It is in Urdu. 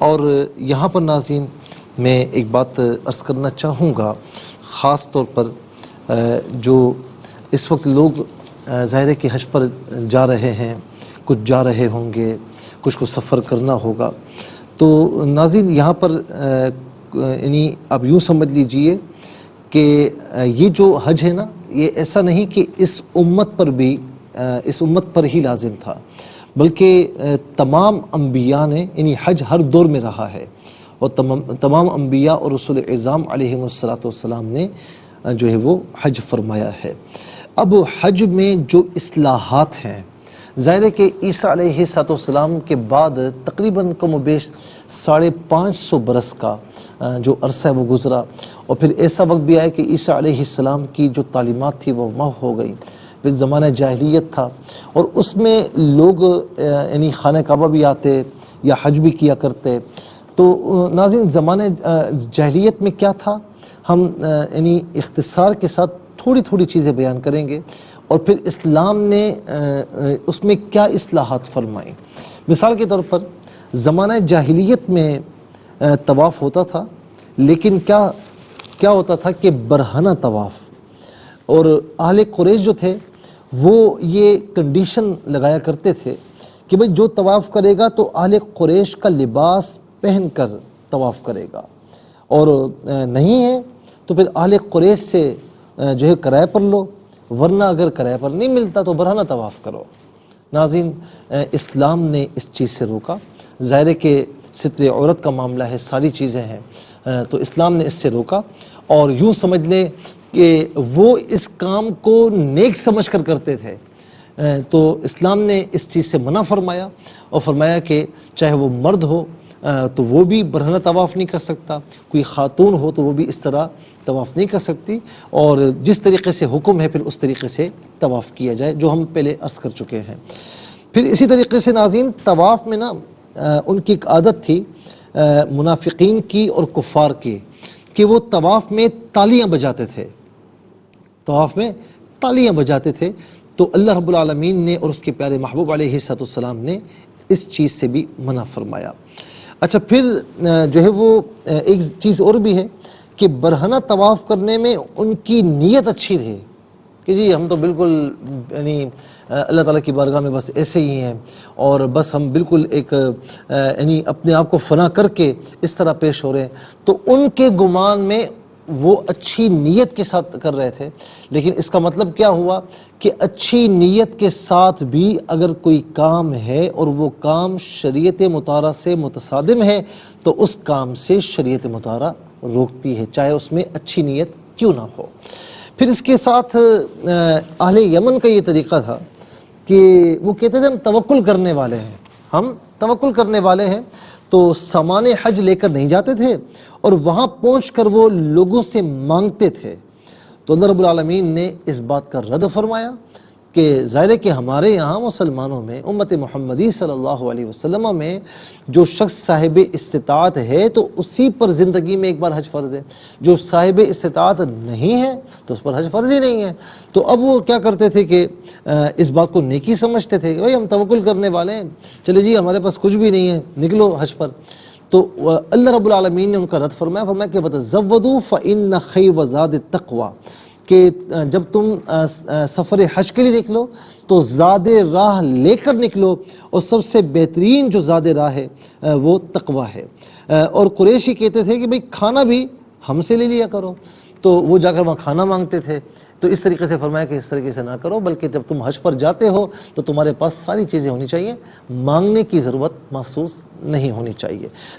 اور یہاں پر ناظرین میں ایک بات عرض کرنا چاہوں گا، خاص طور پر جو اس وقت لوگ ظاہر ہے کہ حج پر جا رہے ہیں، کچھ جا رہے ہوں گے، کچھ کو سفر کرنا ہوگا، تو ناظرین یہاں پر یعنی آپ یوں سمجھ لیجئے کہ یہ جو حج ہے نا، یہ ایسا نہیں کہ اس امت پر ہی لازم تھا، بلکہ تمام انبیاء نے یعنی حج ہر دور میں رہا ہے، اور تمام انبیاء اور رسول اعظام علیہم السلام نے جو ہے وہ حج فرمایا ہے۔ اب حج میں جو اصلاحات ہیں، ظاہر ہے کہ عیسیٰ علیہ السلام کے بعد تقریباً کم و بیش 550 برس کا جو عرصہ ہے وہ گزرا، اور پھر ایسا وقت بھی آیا کہ عیسیٰ علیہ السلام کی جو تعلیمات تھی وہ محو ہو گئی۔ پھر زمانہ جاہلیت تھا، اور اس میں لوگ یعنی خانہ کعبہ بھی آتے یا حج بھی کیا کرتے۔ تو ناظرین زمانہ جاہلیت میں کیا تھا، ہم یعنی اختصار کے ساتھ تھوڑی تھوڑی چیزیں بیان کریں گے، اور پھر اسلام نے اس میں کیا اصلاحات فرمائیں۔ مثال کے طور پر زمانہ جاہلیت میں طواف ہوتا تھا، لیکن کیا ہوتا تھا کہ برہنہ طواف، اور اہل قریش جو تھے وہ یہ کنڈیشن لگایا کرتے تھے کہ بھئی جو طواف کرے گا تو اہل قریش کا لباس پہن کر طواف کرے گا، اور نہیں ہے تو پھر اہل قریش سے جو ہے کرائے پر لو، ورنہ اگر کرائے پر نہیں ملتا تو برہنہ طواف کرو۔ ناظرین اسلام نے اس چیز سے روکا، ظاہر ہے کہ ستر عورت کا معاملہ ہے، ساری چیزیں ہیں، تو اسلام نے اس سے روکا، اور یوں سمجھ لیں کہ وہ اس کام کو نیک سمجھ کر کرتے تھے، تو اسلام نے اس چیز سے منع فرمایا، اور فرمایا کہ چاہے وہ مرد ہو تو وہ بھی برہنہ طواف نہیں کر سکتا، کوئی خاتون ہو تو وہ بھی اس طرح طواف نہیں کر سکتی، اور جس طریقے سے حکم ہے پھر اس طریقے سے طواف کیا جائے، جو ہم پہلے عرض کر چکے ہیں۔ پھر اسی طریقے سے ناظرین طواف میں نا ان کی ایک عادت تھی منافقین کی اور کفار کی، کہ وہ طواف میں تالیاں بجاتے تھے، طواف میں تالیاں بجاتے تھے، تو اللہ رب العالمین نے اور اس کے پیارے محبوب علیہ السلام نے اس چیز سے بھی منع فرمایا۔ اچھا، پھر جو ہے وہ ایک چیز اور بھی ہے کہ برہنہ طواف کرنے میں ان کی نیت اچھی تھی کہ جی ہم تو بالکل یعنی اللہ تعالیٰ کی بارگاہ میں بس ایسے ہی ہیں، اور بس ہم بالکل ایک یعنی اپنے آپ کو فنا کر کے اس طرح پیش ہو رہے ہیں، تو ان کے گمان میں وہ اچھی نیت کے ساتھ کر رہے تھے، لیکن اس کا مطلب کیا ہوا کہ اچھی نیت کے ساتھ بھی اگر کوئی کام ہے اور وہ کام شریعت مطہرہ سے متصادم ہے تو اس کام سے شریعت مطہرہ روکتی ہے، چاہے اس میں اچھی نیت کیوں نہ ہو۔ پھر اس کے ساتھ اہل یمن کا یہ طریقہ تھا کہ وہ کہتے تھے ہم توکل کرنے والے ہیں، ہم توکل کرنے والے ہیں، تو سامان حج لے کر نہیں جاتے تھے، اور وہاں پہنچ کر وہ لوگوں سے مانگتے تھے۔ تو اللہ رب العالمین نے اس بات کا رد فرمایا کہ ظاہر ہے کہ ہمارے یہاں مسلمانوں میں امت محمدی صلی اللہ علیہ وسلم میں جو شخص صاحب استطاعت ہے تو اسی پر زندگی میں ایک بار حج فرض ہے، جو صاحب استطاعت نہیں ہے تو اس پر حج فرض ہی نہیں ہے۔ تو اب وہ کیا کرتے تھے کہ اس بات کو نیکی سمجھتے تھے کہ بھائی ہم توکل کرنے والے ہیں، چلے جی ہمارے پاس کچھ بھی نہیں ہے، نکلو حج پر۔ تو اللہ رب العالمین نے ان کا رد فرمایا کہ وَتَزَوَّدُوا فَإِنَّ خَيْرَ زَادِ التَّقْوَىٰ، کہ جب تم سفر حج کے لیے نکلو تو زاد راہ لے کر نکلو، اور سب سے بہترین جو زاد راہ ہے وہ تقویٰ ہے۔ اور قریشی کہتے تھے کہ بھئی کھانا بھی ہم سے لے لیا کرو، تو وہ جا کر وہاں کھانا مانگتے تھے، تو اس طریقے سے فرمایا کہ اس طریقے سے نہ کرو، بلکہ جب تم حج پر جاتے ہو تو تمہارے پاس ساری چیزیں ہونی چاہیے، مانگنے کی ضرورت محسوس نہیں ہونی چاہیے۔